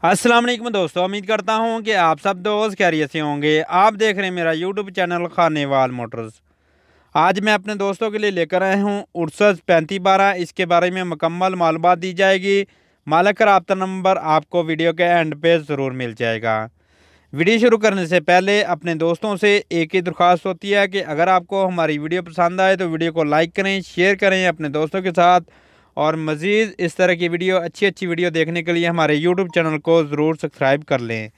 अस्सलाम वालेकुम दोस्तों, उम्मीद करता हूं कि आप सब दोस्त खैरियत से होंगे। आप देख रहे हैं मेरा यूट्यूब चैनल खानेवाल मोटर्स। आज मैं अपने दोस्तों के लिए लेकर आया हूं उर्सस 3512। इसके बारे में मुकम्मल मालूमात दी जाएगी। मालिक का रब्ता नंबर आपको वीडियो के एंड पे ज़रूर मिल जाएगा। वीडियो शुरू करने से पहले अपने दोस्तों से एक ही दरख्वास्त होती है कि अगर आपको हमारी वीडियो पसंद आए तो वीडियो को लाइक करें, शेयर करें अपने दोस्तों के साथ। और मज़ीद इस तरह की वीडियो अच्छी वीडियो देखने के लिए हमारे यूट्यूब चैनल को ज़रूर सब्सक्राइब कर लें।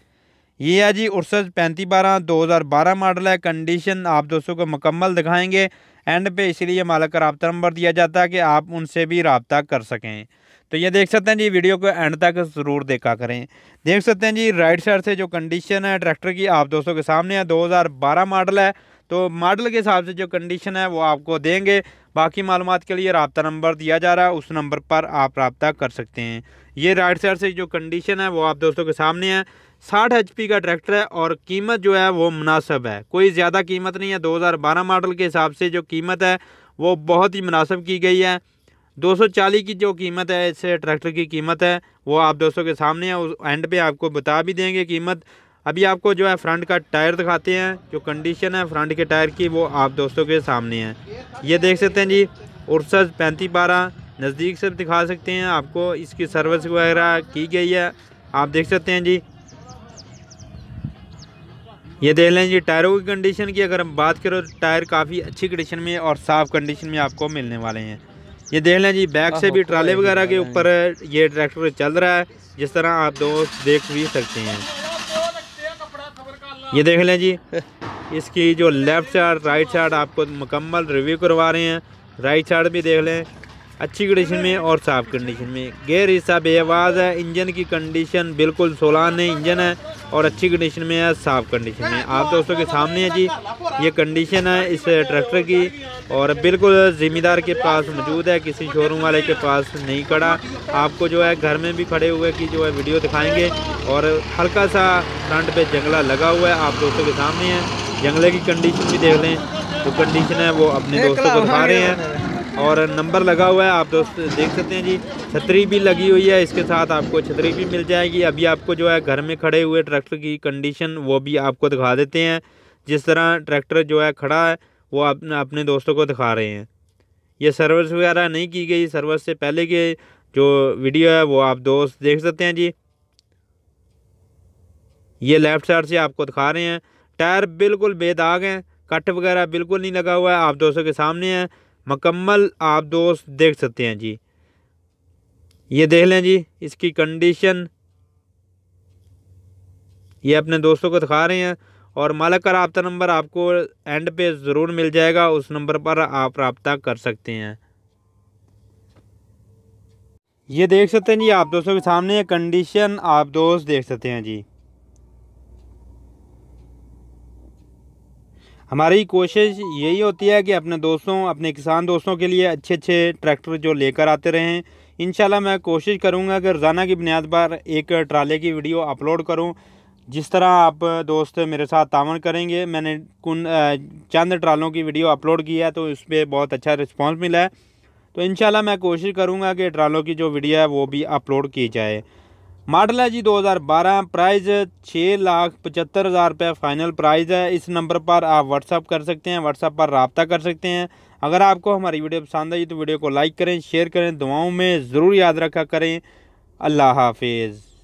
ये है जी उर्सस 3512 2012 मॉडल है। कंडीशन आप दोस्तों को मुकम्मल दिखाएंगे एंड पे, इसलिए मालिक का रब्ता नंबर दिया जाता है कि आप उनसे भी रब्ता कर सकें। तो ये देख सकते हैं जी, वीडियो को एंड तक ज़रूर देखा करें। देख सकते हैं जी, राइट साइड से जो कंडीशन है ट्रैक्टर की आप दोस्तों के सामने है। 2012 मॉडल है, तो मॉडल के हिसाब से जो कंडीशन है वो आपको देंगे। बाकी मालूमात के लिए रब्ता नंबर दिया जा रहा है, उस नंबर पर आप रब्ता कर सकते हैं। ये राइट साइड से जो कंडीशन है वो आप दोस्तों के सामने है। 60 HP का ट्रैक्टर है और कीमत जो है वो मुनासिब है, कोई ज़्यादा कीमत नहीं है। 2012 मॉडल के हिसाब से जो कीमत है वो बहुत ही मुनासिब की गई है। 240 की जो कीमत है इस ट्रैक्टर की कीमत है वो आप दोस्तों के सामने है। उस एंड पे आपको बता भी देंगे कीमत। अभी आपको जो है फ्रंट का टायर दिखाते हैं, जो कंडीशन है फ्रंट के टायर की वो आप दोस्तों के सामने है। ये देख सकते हैं जी, उर्सस 3512 नज़दीक से दिखा सकते हैं आपको। इसकी सर्विस वगैरह की गई है, आप देख सकते हैं जी। ये देख लें जी, टायरों की कंडीशन की अगर हम बात करें तो टायर काफ़ी अच्छी कंडीशन में और साफ़ कंडीशन में आपको मिलने वाले हैं। ये देख लें जी, बैक से भी ट्राले वगैरह के ऊपर ये ट्रैक्टर चल रहा है, जिस तरह आप दोस्त देख भी सकते हैं। ये देख लें जी, इसकी जो लेफ़्ट साइड राइट साइड आपको मुकम्मल रिव्यू करवा रहे हैं। राइट साइड भी देख लें, अच्छी कंडीशन में और साफ़ कंडीशन में। गेयर हिस्सा बेआवाज़ है। इंजन की कंडीशन बिल्कुल सोलान इंजन है और अच्छी कंडीशन में है, साफ़ कंडीशन में आप दोस्तों के सामने है जी। ये कंडीशन है इस ट्रैक्टर की और बिल्कुल ज़िम्मेदार के पास मौजूद है, किसी शोरूम वाले के पास नहीं खड़ा। आपको जो है घर में भी खड़े हुए की जो है वीडियो दिखाएंगे। और हल्का सा फ्रंट पे जंगला लगा हुआ है, आप दोस्तों के सामने है। जंगले की कंडीशन भी देख लें, जो कंडीशन है वो अपने दोस्तों को दिखा रहे हैं। और नंबर लगा हुआ है, आप दोस्त देख सकते हैं जी। छतरी भी लगी हुई है, इसके साथ आपको छतरी भी मिल जाएगी। अभी आपको जो है घर में खड़े हुए ट्रैक्टर की कंडीशन वो भी आपको दिखा देते हैं। जिस तरह ट्रैक्टर जो है खड़ा है वो अपने दोस्तों को दिखा रहे हैं। ये सर्विस वगैरह नहीं की गई, सर्विस से पहले के जो वीडियो है वो आप दोस्त देख सकते हैं जी। ये लेफ़्ट साइड से आपको दिखा रहे हैं। टायर बिल्कुल बेदाग हैं, कट वगैरह बिल्कुल नहीं लगा हुआ है, आप दोस्तों के सामने है। मुकम्मल आप दोस्त देख सकते हैं जी। ये देख लें जी, इसकी कंडीशन ये अपने दोस्तों को दिखा रहे हैं। और मालिक का रब्ता नंबर आपको एंड पे ज़रूर मिल जाएगा, उस नंबर पर आप रब्ता कर सकते हैं। ये देख सकते हैं जी, आप दोस्तों के सामने कंडीशन आप दोस्त देख सकते हैं जी। हमारी कोशिश यही होती है कि अपने दोस्तों, अपने किसान दोस्तों के लिए अच्छे ट्रैक्टर जो लेकर आते रहें। इंशाल्लाह मैं कोशिश करूंगा कि रोज़ाना की बुनियाद पर एक ट्राले की वीडियो अपलोड करूं। जिस तरह आप दोस्त मेरे साथ तावन करेंगे, मैंने चंद ट्रालों की वीडियो अपलोड की है तो उस पर बहुत अच्छा रिस्पॉन्स मिला है। तो इंशाल्लाह मैं कोशिश करूँगा कि ट्रालों की जो वीडियो है वो भी अपलोड की जाए। मॉडल है जी 2012, प्राइस 6,75,000 रुपये फ़ाइनल प्राइस है। इस नंबर पर आप व्हाट्सअप कर सकते हैं, व्हाट्सअप पर रब्ता कर सकते हैं। अगर आपको हमारी वीडियो पसंद आई तो वीडियो को लाइक करें, शेयर करें, दुआओं में ज़रूर याद रखा करें। अल्लाह हाफिज़।